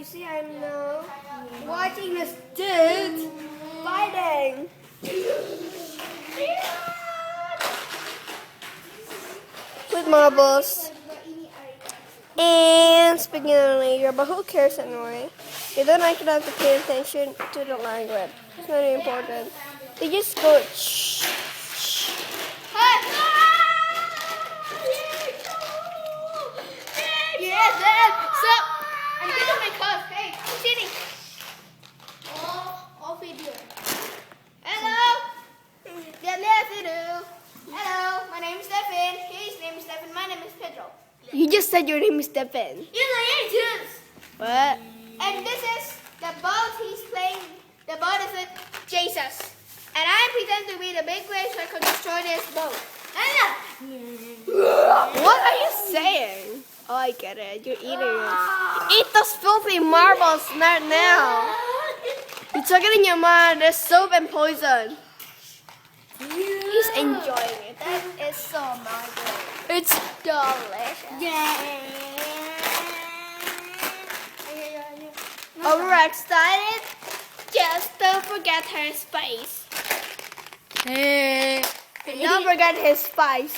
you see, I'm now watching this dude fighting. With marbles. And speaking of later, but who cares anyway? You don't actually have to pay attention to the language. It's not important. They just go shh. Yes, Dad. Stop. I'm getting my cup. Hey, I'm sitting. Off video. Hello. Hello. My name is Stefan. His name is Stefan. My name is Pedro. You just said your name is Stefan. Yes, I am too. What? And this is the boat he's playing. The boat is with Jesus. And I pretend to be the big wave so I can destroy this boat. What are you saying? Oh, I get it. You're eating it. Eat those filthy marbles, not now. You took it in your mouth. There's soap and poison. He's enjoying it. That is so marvelous. It's delicious. Overexcited? Just don't forget her spice. Don't forget his spice.